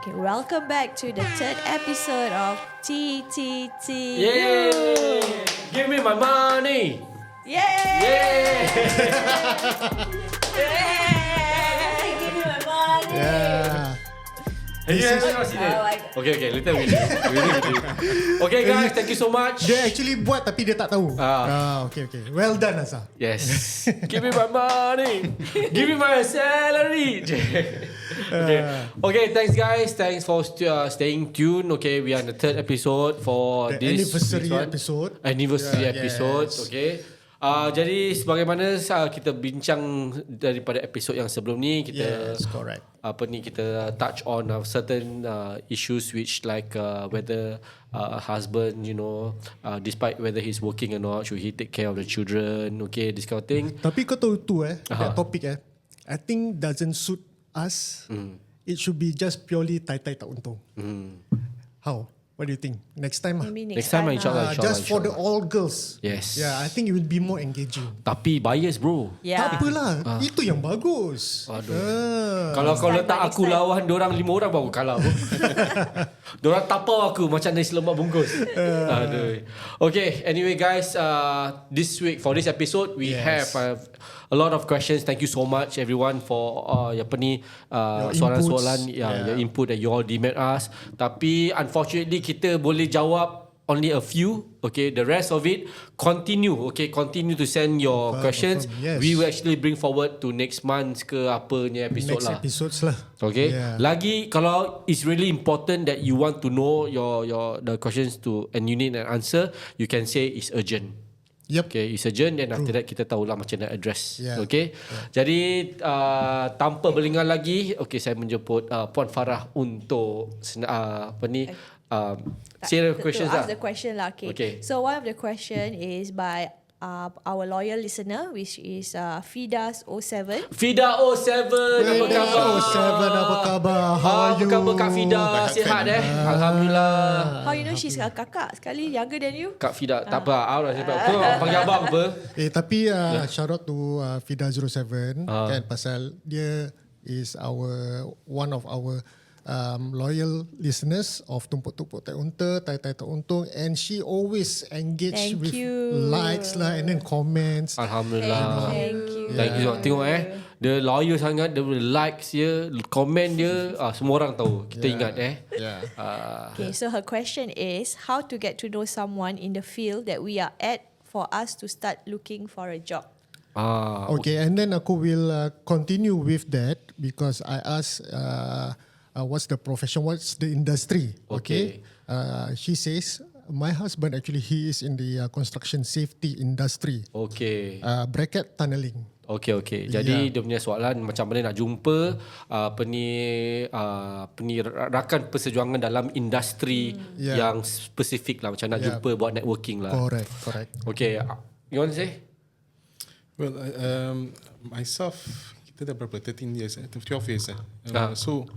Okay, welcome back to the third episode of TTTU. Yay! Give me my money! Yay! Yay! Yay! Give me my money. Yeah. Okay, later we do. Okay guys, thank you so much. Dia actually buat tapi dia tak tahu. Okay. Well done Asa. Yes. Give me my money. Give me my salary. Okay, thanks guys. Thanks for staying tuned. Okay, we are in the third episode for The this anniversary episode. Anniversary Yeah, episode. yes. Okay. Jadi sebagaimana kita bincang daripada episod yang sebelum ni, kita Yes, correct. kita touch on certain issues which like whether husband, despite whether he's working or not, should he take care of the children, okay, this kind of thing. Tapi kau tahu tu that topic I think doesn't suit us. It should be just purely tai-tai tak untung. How? What do you think? Next time Maybe Next time insyaAllah. just for the all girls. Yes. Yeah, I think it will be more engaging. Tapi bias bro. Yeah. Tak apalah, itu yang bagus. Kalau kau letak aku lawan diorang 5 orang baru kalah bro. Diorang tapau aku macam nasi lemak bungkus. Aduh. Okay, anyway guys, this week for this episode we have a lot of questions. Thank you so much everyone for soalan-soalan your input that you all demand us. Tapi unfortunately kita boleh jawab only a few. Okay, the rest of it continue to send your questions. Yes. We will actually bring forward to next month ke apanya episode Next lah. episodes lah. Okay. Yeah. Lagi kalau it's really important that you want to know the questions to and you need an answer, you can say it's urgent. Yep. Okay, it's urgent, and after that kita tahulah macam nak address. Yeah. Okay. Jadi tanpa berlengah lagi, okay, saya menjemput Puan Farah untuk say the questions to ask lah. the question lah. Okay. So one of the question is by our loyal listener, which is Fidas07. Fida07, apa khabar? 07, apa khabar? How are Apa you? khabar Kak Fida? Sihat Alhamdulillah. How you know she's a kakak sekali younger than you? Kak Fida, tak apa. Aku dah sebab kau panggil abang apa? Tapi shout out to Fida07 kan, pasal dia is one of our loyal listeners of Tumpuk-Tumpuk Tak Unta, Tai Tak Untung, and she always engage with likes lah and then comments. Alhamdulillah. Thank you. Thank you. Tengok dia loyal sangat, dia likes dia, komen dia, semua orang tahu. Kita ingat Okay, so her question is how to get to know someone in the field that we are at for us to start looking for a job. Okay, and then aku will continue with that because I asked what's the profession, what's the industry. Okay. She says my husband actually he is in the construction safety industry. Okay. Bracket tunneling. Okay. Jadi dia punya soalan macam mana nak jumpa rakan persetujuan dalam industri yang spesifik lah, macam nak jumpa buat networking lah. Correct. Okay. You want to say? Well, myself, kita dah berapa? 13 years, 12 years. So,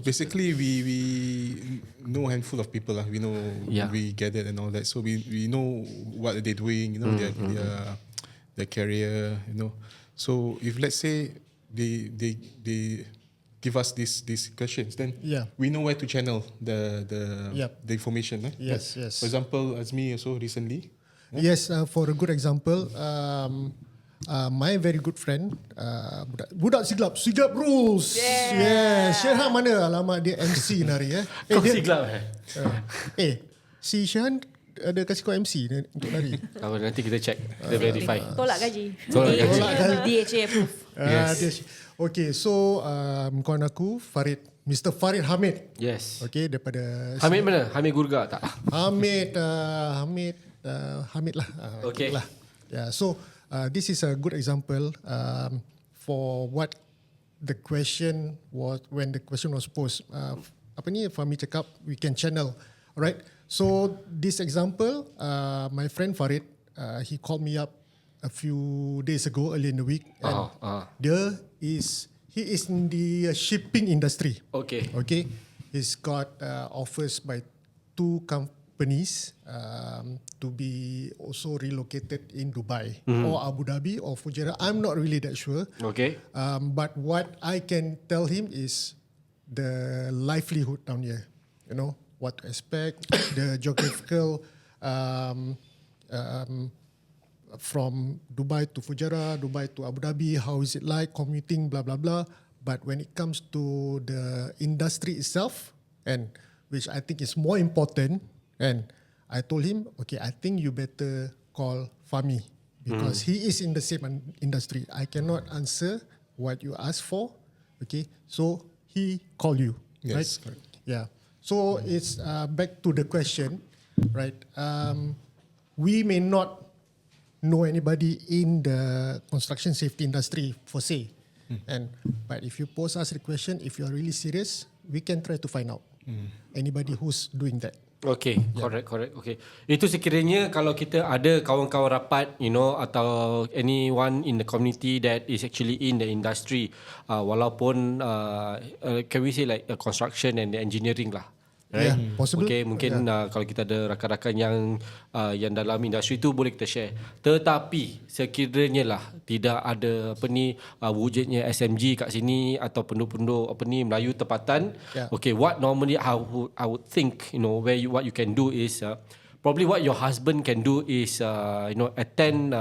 basically we know a handful of people lah. We know we gathered and all that. So we know what are they doing, their career, So if let's say they give us these questions, then we know where to channel the information. Yes. For example, Azmi also recently. Yes, for a good example, my very good friend, budak Siglap Rules. Syehan mana alamat dia MC nari Kau Siglap si Syehan ada kasih kau MC untuk nari. Nanti kita check, kita verify. Tolak gaji. DHA approve. Okay, so kawan aku Mr. Farid Hamid. Yes. Okay, daripada Hamid mana? Hamid Gurga tak? Hamid lah. Okay. Lah. So this is a good example for what the question was when the question was posed. Fahmi cakap we can channel, right? So this example, my friend Farid, he called me up a few days ago, early in the week, and he he is in the shipping industry. Okay. Okay. He's got offers by 2 companies to be also relocated in Dubai or Abu Dhabi or Fujairah. I'm not really that sure. Okay. But what I can tell him is the livelihood down here. You know, what to expect, the geographical from Dubai to Fujairah, Dubai to Abu Dhabi, how is it like commuting, blah, blah, blah. But when it comes to the industry itself, and which I think is more important, and I told him, okay, I think you better call Fahmi because he is in the same industry. I cannot answer what you ask for, okay? So he call you, right? Yes, correct. Yeah. So it's back to the question, right? We may not know anybody in the construction safety industry for say, but if you pose us the question, if you are really serious, we can try to find out anybody who's doing that. Okay, correct. Okay, itu sekiranya kalau kita ada kawan-kawan rapat, you know, atau anyone in the community that is actually in the industry, walaupun can we say like construction and engineering lah. Right? Yeah, possible. Okay, mungkin kalau kita ada rakan-rakan yang dalam industri itu boleh kita share. Tetapi sekiranya lah tidak ada wujudnya SMG kat sini atau penduduk-penduduk Melayu tempatan. Okay, what normally I would think, you know, what you can do is probably what your husband can do is you know, attend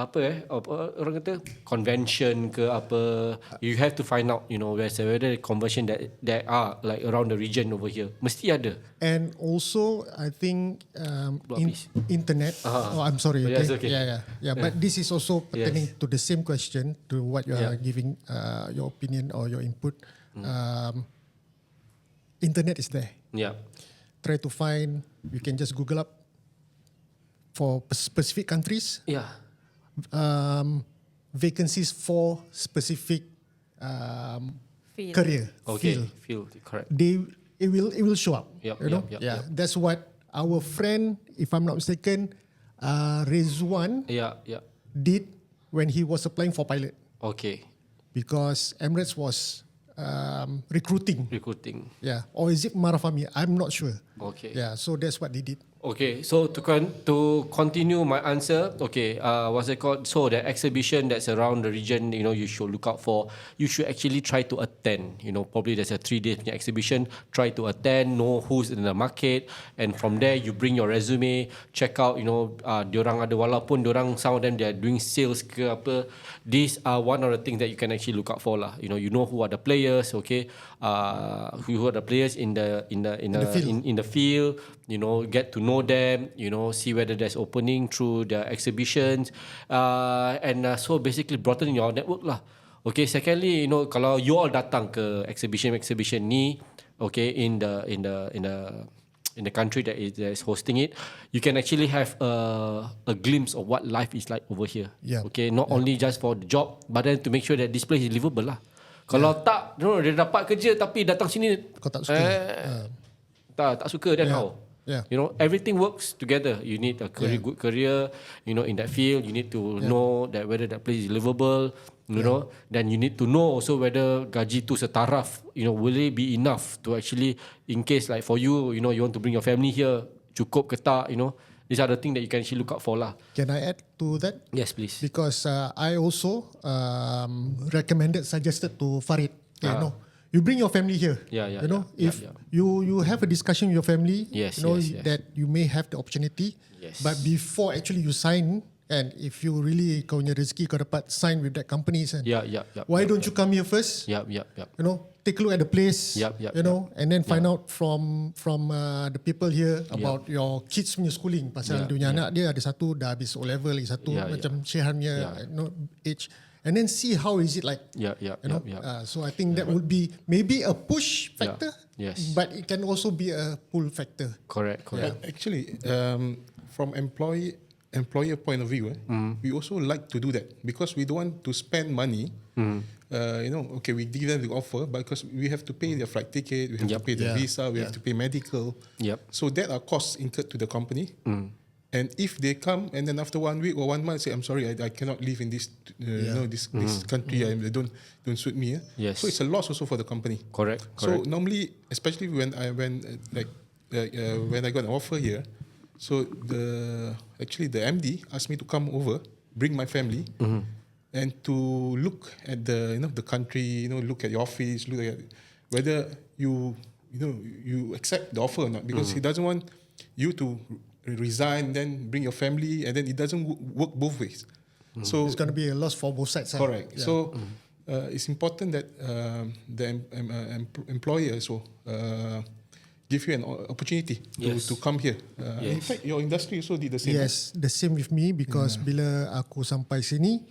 orang kata convention ke apa. You have to find out, you know, whether convention that are like around the region over here mesti ada. And also I think internet. Oh, I'm sorry. Okay. Yes, okay. Yeah. But this is also pertaining to the same question, to what you are giving your opinion or your input. Internet is there. Yeah. Try to find. You can just Google up for specific countries. Yeah. Vacancies for specific Field. career Field, correct. It will show up. Yep, you know? yep. That's what our friend, if I'm not mistaken, Rizwan did when he was applying for pilot. Okay. Because Emirates was recruiting. Yeah. Or is it Marafami? I'm not sure. Okay. Yeah. So that's what they did. Okay, so to continue my answer, okay, what's it called? So the exhibition that's around the region, you know, you should look out for. You should actually try to attend. You know, probably there's a 3-day exhibition. Try to attend, know who's in the market, and from there you bring your resume. Check out, you know, diorang ada, walaupun diorang, some of them they are doing sales ke apa. These are one of the things that you can actually look out for lah. You know who are the players, okay? Who are the players in the field. You know, get to know them, you know, see whether there's opening through the exhibitions, and so basically broaden your network lah. Okay, secondly, you know, kalau you all datang ke exhibition ni, okay, in the country that is hosting it, you can actually have a glimpse of what life is like over here. Yeah. Okay, not only just for the job, but then to make sure that this place is livable lah. Kalau tak, dia dapat kerja tapi datang sini Kau tak suka. tak suka, then how? Yeah. You know, everything works together. You need a good career, you know, in that field. You need to know that whether that place is livable, you know. Then you need to know also whether gaji tu setaraf, you know, will it be enough to actually, in case like for you, you know, you want to bring your family here, cukup ke tak, you know. These are the things that you can actually look out for lah. Can I add to that? Yes, please. Because I also suggested to Farid, you know, you bring your family here. You know, if you have a discussion with your family, yes, you know, yes. that you may have the opportunity. Yes. But before actually you sign, and if you really kau punya rezeki kau dapat sign with that company, why don't you come here first? Yep. You know, take a look at the place. You know, and then find out from the people here about your kids punya schooling. Pasal dunia anak dia ada satu dah habis O level, lagi satu macam Shehan punya you know, age. And then see how is it like. You know? So I think that would be maybe a push factor, but it can also be a pull factor. Correct. Actually, from employer point of view, we also like to do that because we don't want to spend money. You know, okay, we give them the offer, but because we have to pay their flight ticket, we have to pay the visa, we have to pay medical. So that are costs incurred to the company. And if they come and then after 1 week or 1 month say, I'm sorry, I cannot live in this this country. I don't suit me. Yes. So it's a loss also for the company. Correct. So normally, especially when I got an offer here, so the MD asked me to come over, bring my family, and to look at the country, look at your office, look at whether you accept the offer or not, because he doesn't want you to resign, then bring your family, and then it doesn't work both ways. So it's going to be a loss for both sides. Correct. Yeah. So it's important that the employer also give you an opportunity to come here. In fact, your industry also did the same. Yes, the same with me, because bila aku sampai sini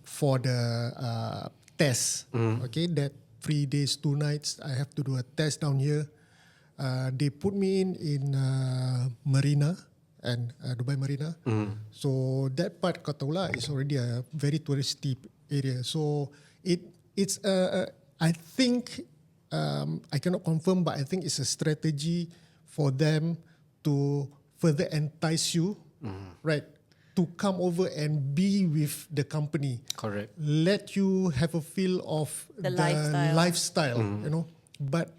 for the test, okay, that 3 days 2 nights, I have to do a test down here. They put me in Marina and Dubai Marina. So that part kau tahu lah, is already a very touristy area. So it's I think I cannot confirm, but I think it's a strategy for them to further entice you, right, to come over and be with the company. Correct. Let you have a feel of The lifestyle, But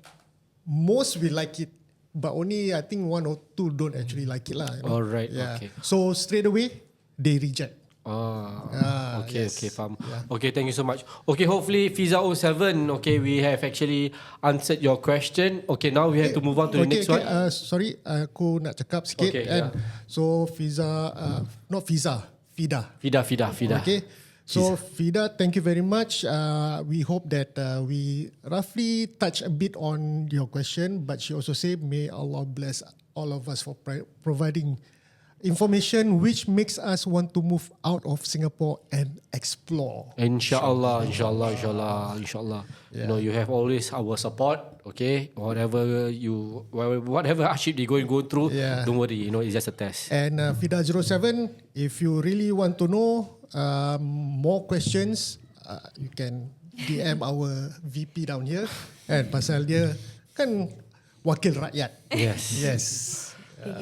most will like it, but only I think 1 or 2 don't actually like it lah. Alright, Yeah. okay. So straight away they reject. Okay, yes. faham. Yeah. Okay, thank you so much. Okay, hopefully Fiza07, okay, we have actually answered your question. Okay, now we have to move on to the next one. Sorry, aku nak cakap sikit. Okay, And so Fiza, not Fiza, Fida. Fida. Okay. So Fida, thank you very much. We hope that we roughly touch a bit on your question, but she also said, may Allah bless all of us for providing information which makes us want to move out of Singapore and explore. Inshallah. You have always our support. Okay, whatever hardship they go through, don't worry. It's just a test. And Fida07, if you really want to know more questions, you can DM our VP down here. And pasal dia kan wakil rakyat. Yes.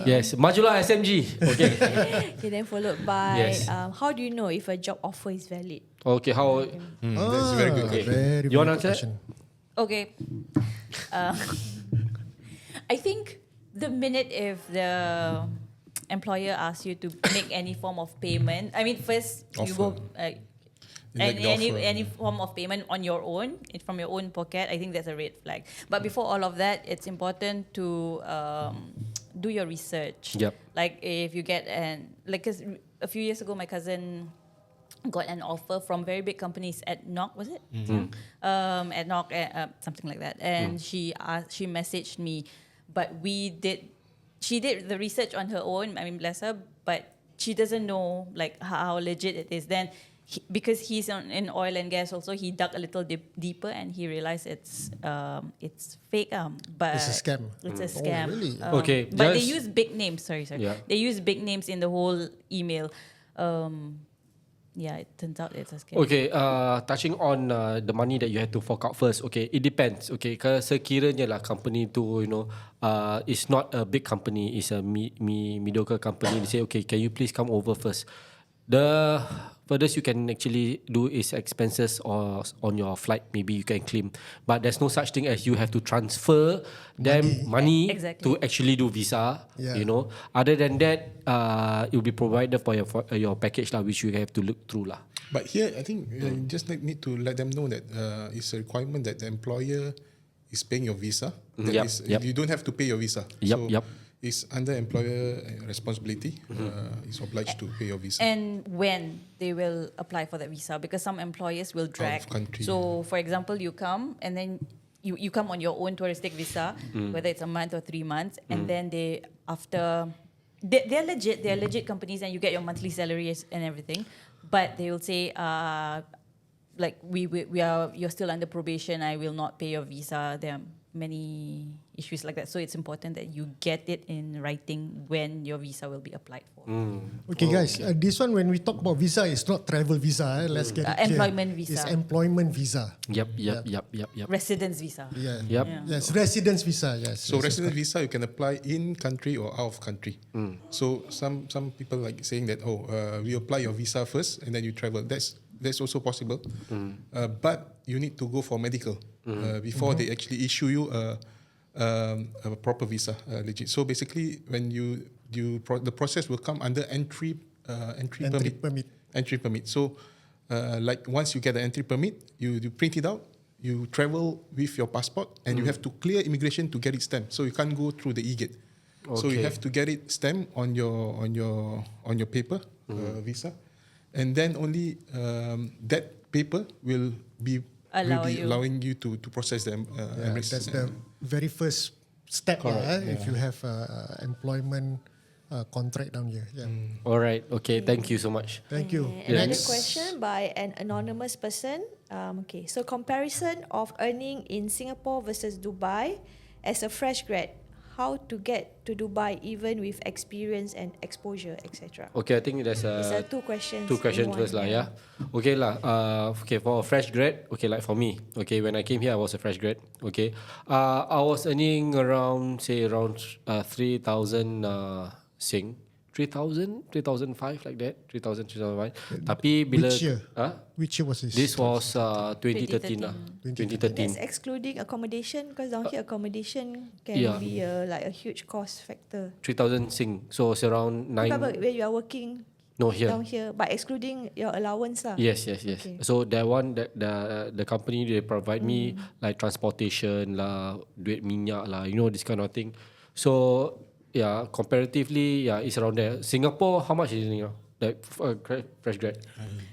Yes. Majulah SMG. Okay. Okay, then followed by Yes. how do you know if a job offer is valid? Okay, how? That's very good. Okay. Very, You want to very good answer? question. Okay. I think the minute if the employer asks you to make any form of payment, I mean, first you go any form of payment on your own, from your own pocket, I think that's a red flag. But before all of that, it's important to do your research. Yep. Like if you get because a few years ago, my cousin got an offer from very big companies at NOC, was it? At NOC, something like that. And she messaged me, but she did the research on her own. I mean, bless her, but she doesn't know like how legit it is. Then because he's in oil and gas also, he dug a little deeper and he realized it's fake. But It's a scam. It's a scam. Oh, really? Okay, but they just- use big names. Sorry. Yeah. They use big names in the whole email. It turns out it's a scam. Okay, touching on the money that you have to fork out first. Okay, it depends. Okay, sekiranya lah company tu, it's not a big company, it's a mediocre company. They say, okay, can you please come over first? The furthest you can actually do is expenses or on your flight. Maybe you can claim, but there's no such thing as you have to transfer them money Exactly. to actually do visa. Yeah. Other than that, it will be provided for your package lah, which you have to look through lah. But here, I think you just need to let them know that it's a requirement that the employer is paying your visa. That is, you don't have to pay your visa. Yep. It's under employer responsibility. It's obliged to pay your visa. And when they will apply for that visa, because some employers will drag. Out of country. So, for example, you come and then you come on your own touristic visa, whether it's a month or 3 months, and then they're legit companies, and you get your monthly salaries and everything. But they will say, like you're still under probation, I will not pay your visa. There are many issues like that. So it's important that you get it in writing when your visa will be applied for. Okay, guys. This one, when we talk about visa, it's not travel visa. Let's get it clear. Employment visa. It's employment visa. Yep. Residence visa. Yeah. Yep. Yes, residence visa. Yes. So yes, resident visa you can apply in country or out of country. So some people like saying that we apply your visa first and then you travel. That's also possible, but you need to go for medical before they actually issue you a proper visa, legit. So basically, when the process will come under entry permit. Entry permit. So, like once you get the entry permit, you print it out. You travel with your passport, and you have to clear immigration to get it stamped. So you can't go through the e-gate. So you have to get it stamped on your paper visa. And then only that paper will be allowing you to process them. That's the very first step. If you have employment contract down here. Yeah. All right. Okay. Thank you so much. Thank you. Another question by an anonymous person. Okay, so comparison of earning in Singapore versus Dubai as a fresh grad. How to get to Dubai even with experience and exposure, etc. Okay, I think there's two questions. Two questions first lah, yeah. Okay lah. Okay, for a fresh grad, okay, like for me, okay, when I came here, I was a fresh grad. Okay, I was earning around 3,000 Sing. 3,000, 3,005 like that, 3,000, 3,005. Tapi bila Which year? Which year was this? This was 2013 lah. 2013. That's excluding accommodation, because down here accommodation can be like a huge cost factor. 3,000 Sing. So it's around 9. Where you are working? No, here. Down here, but excluding your allowance lah. Yes. Okay. So that one, the company, they provide me like transportation lah, duit minyak lah, this kind of thing. So yeah, comparatively, it's around there. Singapore, how much is it now? Like fresh grad,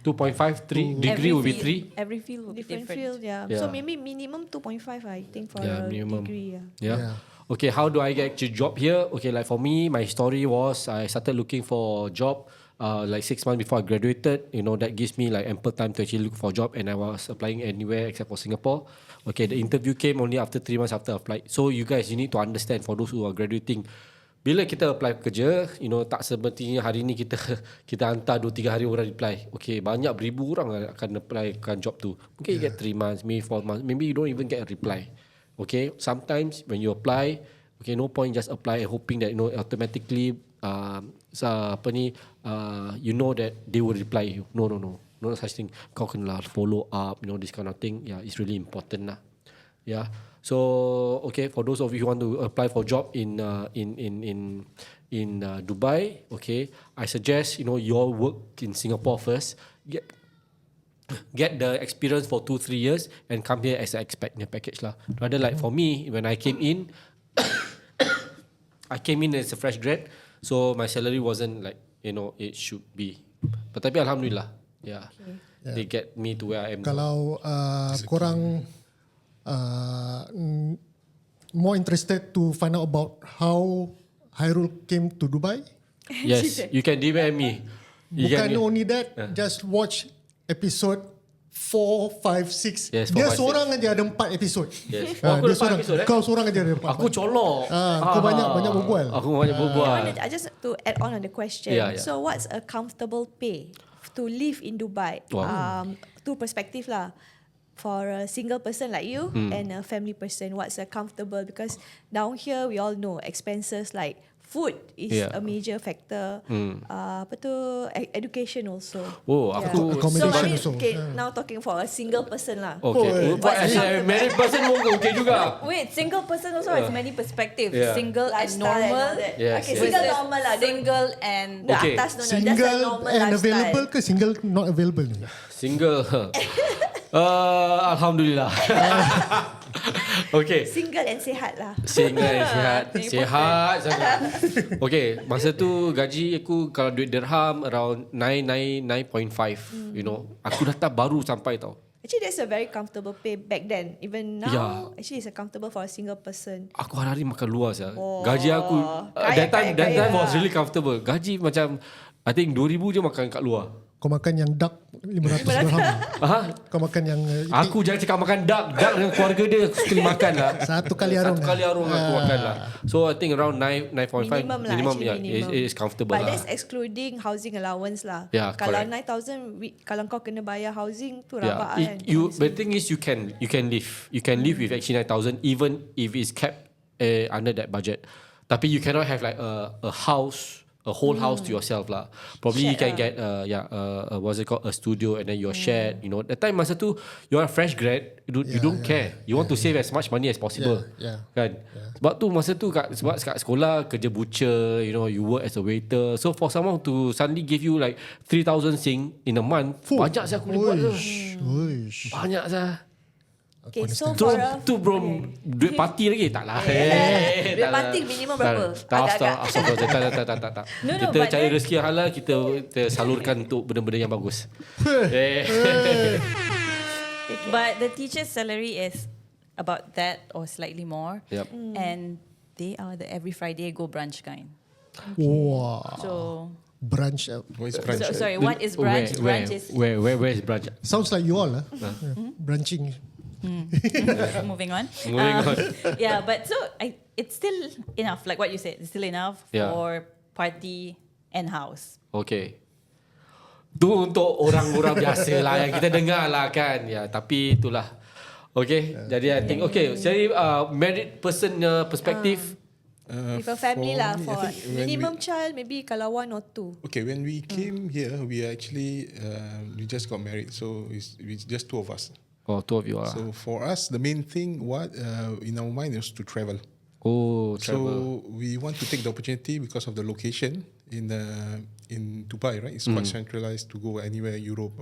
2.5, 3 degree will be 3. Every field will be Different different. field, yeah. So maybe minimum 2.5, I think, for a minimum. degree. Yeah. Okay, how do I get a job here? Okay, like for me, my story was I started looking for a job like 6 months before I graduated. That gives me like ample time to actually look for a job, and I was applying anywhere except for Singapore. Okay, the interview came only after 3 months after I applied. So you guys, you need to understand, for those who are graduating, bila kita apply kerja, tak sepertinya hari ni kita hantar 2-3 hari orang apply. Okay, banyak beribu orang akan applykan job tu. Mungkin you get 3 months, maybe 4 months, maybe you don't even get a reply. Okay, sometimes when you apply, okay, no point just apply and hoping that automatically you know that they will reply you. No, no such thing. Kau kena follow up, this kind of thing. Yeah, it's really important lah. Yeah. So okay, for those of you who want to apply for job in Dubai, okay, I suggest you all work in Singapore first, get the experience for 2-3 years, and come here as an expat in a package lah. Rather like for me, when I came in, I came in as a fresh grad, so my salary wasn't like it should be. But tapi alhamdulillah, they get me to where I am. Kalau korang more interested to find out about how Hairul came to Dubai? Yes, you can DM me. Bukan only that, just watch episode 4, 5, 6. Yes, dia 4, 5, seorang aja ada 4 episod. Yes. Dia seorang, kau seorang aja ada 4. Aku colok. Kau banyak berbual. Aku banyak berbual. I just to add on the question. So what's a comfortable pay to live in Dubai? Two perspective lah. For a single person like you and a family person, what's a comfortable? Because down here we all know expenses like food is a major factor. Education also. Aku accommodation so, also. Okay, now talking for a single person lah. Okay. As a married person okay juga. Wait, single person also has many perspectives. Lifestyle Single and and normal. all that. Yes, Okay, single normal lah. Single and The Okay. atas no, that's a Single normal and lifestyle. available ke single not available ni? Single. Alhamdulillah. Okay. Single and sihat lah. Single and sihat sangat. Okay, masa tu gaji aku kalau duit dirham around 9.5. Aku datang baru sampai tau. Actually, that's a very comfortable pay back then. Even now, actually, it's comfortable for a single person. Aku hari-hari makan luar saja. Gaji aku that time was really comfortable. Gaji macam I think 2,000 je makan kat luar. kau makan yang duck 500 dirham. Kau makan yang Aku jangan cakap makan duck dengan keluarga dia aku sekali makan lah. Satu kali arung aku makan lah. So I think around 9.5 minimum is comfortable but lah. that's excluding housing allowance lah. Yeah, kalau correct. 9,000 kalau kau kena bayar housing tu rabak kan. The thing is you can live with actually 9,000 even if it's kept under that budget. Tapi you cannot have like a whole house to yourself lah. Probably you can get what's it called, a studio, and then you're shared. You know, that time masa tu you're a fresh grad, you don't care. You want to save as much money as possible. Kan? Sebab tu masa tu sebab kat sekolah kerja butcher, you know, you work as a waiter. So for someone to suddenly give you like 3,000 sing in a month, banyak saya aku boleh buat tu. Banyak saya. Okay, so for tu bro, duit parti lagi tak lah. Duit parti minimum berapa? Tak. No, kita cari rezeki yang halal, kita salurkan untuk benda-benda yang bagus. But the teacher's salary is about that or slightly more. Yep. And they are the every Friday go brunch kind. Wow. So Brunch. What is brunch? sorry, what is brunch? Brunch is Where is brunch? Sounds like you all brunching. moving on. Moving on. Yeah, but so it's still enough. Like what you said, it's still enough for party and house. Okay. Tu untuk orang-orang biasa lah yang kita dengar lah kan. Ya, tapi itulah. Okay. Jadi I think dari married person perspective. With a family for lah, me, I for think when minimum child maybe kalau 1 or 2. Okay, when we came here, we actually we just got married, so it's just 2 of us. Oh, 2 of you are. So for us, the main thing in our mind is to travel. Oh, So we want to take the opportunity because of the location in Dubai, right? It's quite centralized to go anywhere Europe.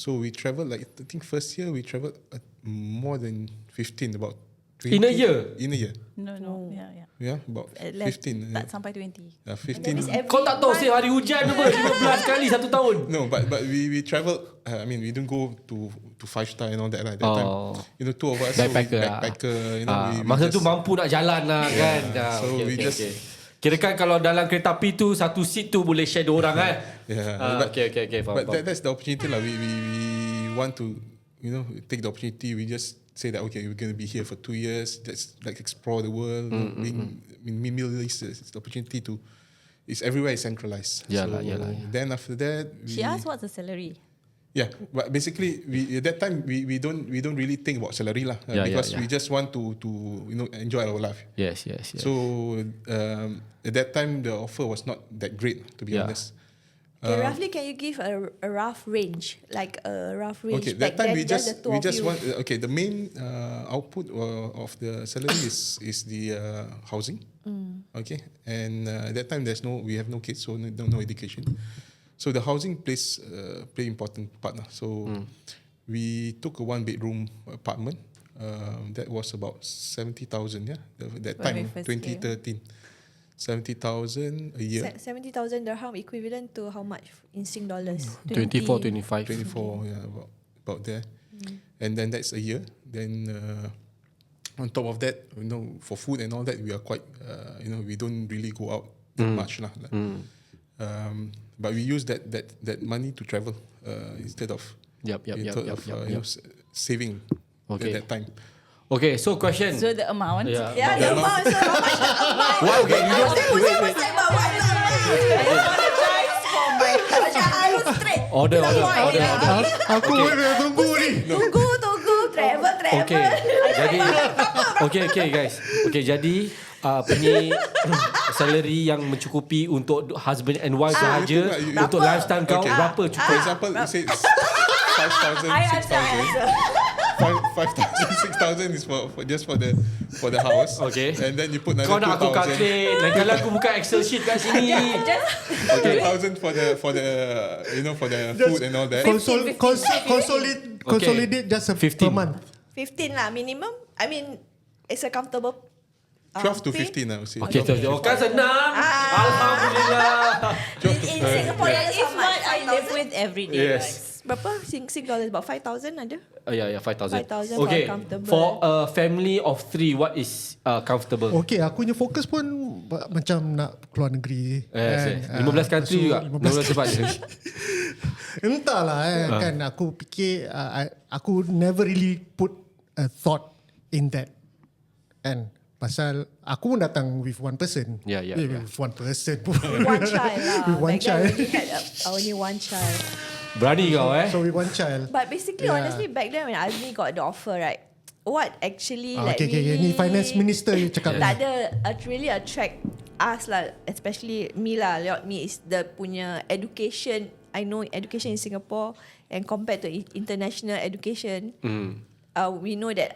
So we traveled, like I think first year we traveled more than 15, about 20. In a year? In a year. No. Yeah. Yeah, about 15. Tak sampai 20. 15. Kau tak tahu hari hujan apa 15 kali 1 tahun. No, but we traveled. I mean, we didn't go to 5-star and all that lah. That time, you know, 2 of us. Backpacker. You know, masa tu mampu nak jalan lah kan. So we just. Kirakan kalau dalam kereta api tu satu seat tu boleh share 2 orang kan. Okay. But that's the opportunity lah. We want to, you know, take the opportunity. We just say that okay, we're going to be here for 2 years. Let's like explore the world. Being Middle East is the opportunity to. It's everywhere is centralized. Yalah. Then after that, She asked what's the salary. Yeah, but basically, at that time we don't really think about salary lah, because we just want to you know, enjoy our life. Yes. So at that time the offer was not that great, to be honest. Okay, roughly, can you give a rough range, like a rough range? Okay, that time we just want. Okay, the main output of the salary is the housing. Okay, and at that time we have no kids, so no education. So the housing plays play important part. So we took a 1-bedroom apartment. That was about 70,000. Yeah, that time 2013. 70,000 a year. 70,000 dirham equivalent to how much in Sing dollars? 24, 25. 24, yeah, about there. And then that's a year. Then on top of that, you know, for food and all that, we are quite, you know, we don't really go out that much lah. But we use that money to travel instead of saving at that time. Okay, so question. So the amount. The amount. So how much the amount? Wow, okay, you don't. I apologize for my Order. Aku tunggu ni. Tunggu. Travel. Okay, guys. Okay, jadi punya salary yang mencukupi untuk husband and wife sahaja, untuk lifestyle kau berapa cukup? For example, you say 5,000, 6,000. 5,000, 6,000 is for just for the house. Okay. And then you put another 2,000. Kau nak aku calculate. Lain kali aku buka Excel sheet kat sini. 2,000 for the you know, for the food and all that. Consolidate just a 15 per month. 15 lah minimum. I mean, it's a comfortable 12 to pay. 15, I would say. Okay, so kan senang. Alhamdulillah. In Singapore, That is how much? what I live with every day. Yes. Guys. berapa? Sing dollars about 5,000 ada. Yeah, 5,000. 5,000 Okay, for comfortable. for a family of 3, what is comfortable? Okay, aku punya fokus pun macam nak keluar negeri. Yes. 15 country juga. 15 tempat je. Entahlah kan aku fikir aku never really put a thought in that. And pasal aku pun datang with one person. Yeah. With one person. One child lah. With one Back then child. we had only one child. Berani kau So with one child. But basically, honestly, back then when Azmi got the offer, right, what actually like Okay, ni finance minister you cakap. tak ada really attract us lah, especially me lah, me is the punya education. I know education in Singapore and compared to international education, we know that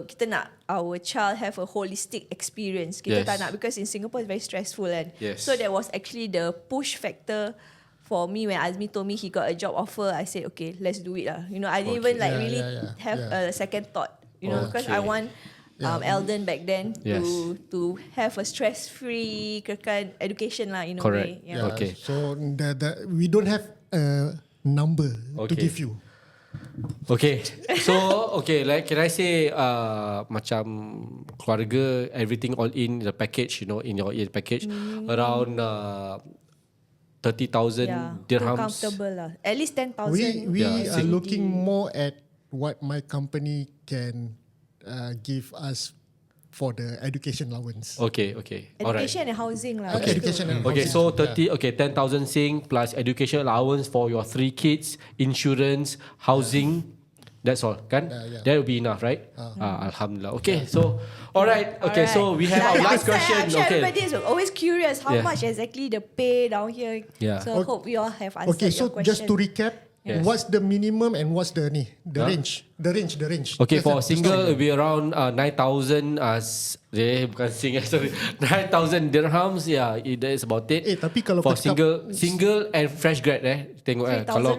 kita nak our child have a holistic experience. Kita tak nak, because in Singapore it's very stressful and so that was actually the push factor for me when Azmi told me he got a job offer. I said okay, let's do it lah. You know, I didn't even like really have a second thought. You know, because I want Eldon back then to have a stress-free education lah in a way. Yeah. Okay. So we don't have a number to give you. Okay. So like can I say macam keluarga, everything all in the package, you know, in your package around 30,000 dirhams. Comfortable lah. At least 10,000. We are looking more at what my company can give us for the education allowance. Okay. Education and housing lah. Okay, education and Okay, housing. so 10,000 Sing plus education allowance for your 3 kids, insurance, housing. That's all, kan? That will be enough, right? Alhamdulillah. Okay, so alright. Okay, so we have our last question. I'm sure Okay. everybody is always curious how much exactly the pay down here. Yeah. So I hope we all have answered Okay, so your question. just to recap, what's the minimum and what's the range? The range. Okay, Just for that, single just it'll be around 9,000 bukan Sing, sorry. 9,000 dirhams. Yeah, that is about it. tapi kalau for kau cakap- single and fresh grad tengok kalau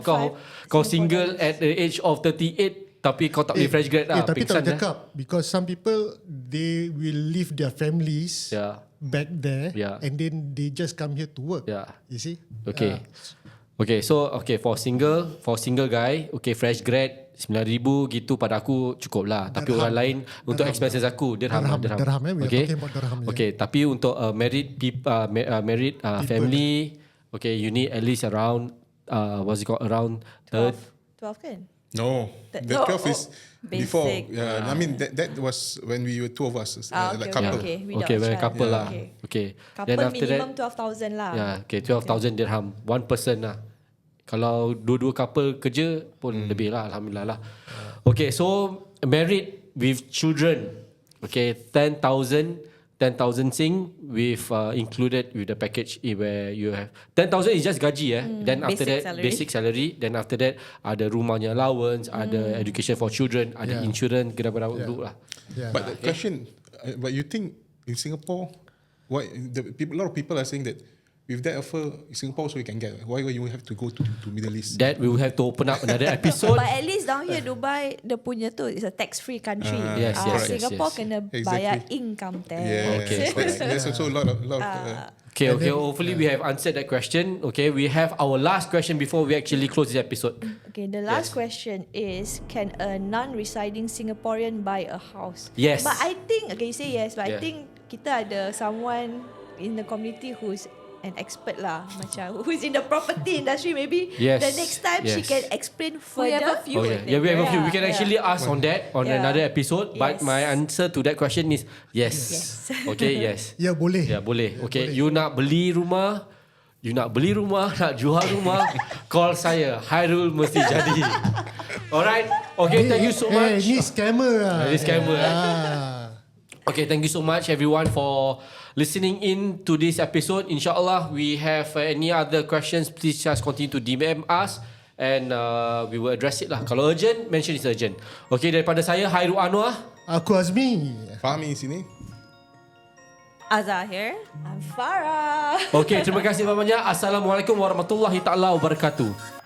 kau single at the age of 38 tapi kau tak boleh fresh grad lah. tapi tak pingsan, cakap because some people they will leave their families back there and then they just come here to work. You see? Okay. Okay, so for single guy, okay, fresh grad 9,000 gitu pada aku cukup lah. Tapi orang lain untuk expenses aku dirham. Dirham, we are Okay. talking about dirham. Okay, tapi untuk married family, okay, you need at least around what's it called, around 12 kan? No, the 12 is before. basic. Yeah, I mean that was when we were two of us, like couple. Okay, Okay, when couple lah. Okay. Then Couple after that, minimum 12,000 lah. yeah, okay, 12,000 dirham, one person lah. Kalau dua-dua couple kerja pun lebih lah, alhamdulillah lah. Okay, so married with children, okay, 10,000 Sing with included with the package where you have 10,000 is just gaji then after Basic that salary. basic salary, then after that ada rumahnya allowance, ada education for children, ada insurance, gerak-gerak dulu lah. But the question, but you think in Singapore, why a lot of people are saying that with that offer, in Singapore also you can get. Why you have to go to Middle East? That we will have to open up another episode. But at least down here Dubai, the punya tu is a tax-free country. Yes, Singapore kena bayar Exactly. income tax. Yes, Okay. there's also a lot of Okay, hopefully we have answered that question. Okay, we have our last question before we actually close this episode. Okay, the last question is, can a non-residing Singaporean buy a house? Yes. But I think, okay, you say yes, but I Yeah. think kita ada someone in the community who's an expert lah, macam who's in the property industry. Maybe Yes. the next time she Yes. can explain further. We have a few. Okay. Yeah, we have a few. We can actually ask on that on another episode. But Yes. my answer to that question is yes. Okay, yes. Ya boleh. Ya, boleh. Okay, you nak beli rumah, nak jual rumah, call saya. Hairul mesti jadi. Alright. Okay, thank you so much. Ni scammer lah. Ini scammer. Okay, thank you so much everyone for listening in to this episode. InsyaAllah, we have any other questions, please just continue to DM us and we will address it lah. Kalau urgent, mention it's urgent. Okay, daripada saya, Hairul Anwar. Aku Azmi. Fahmi sini. Azhar here. I'm Farah. Okay, terima kasih banyak. Assalamualaikum warahmatullahi taala wabarakatuh.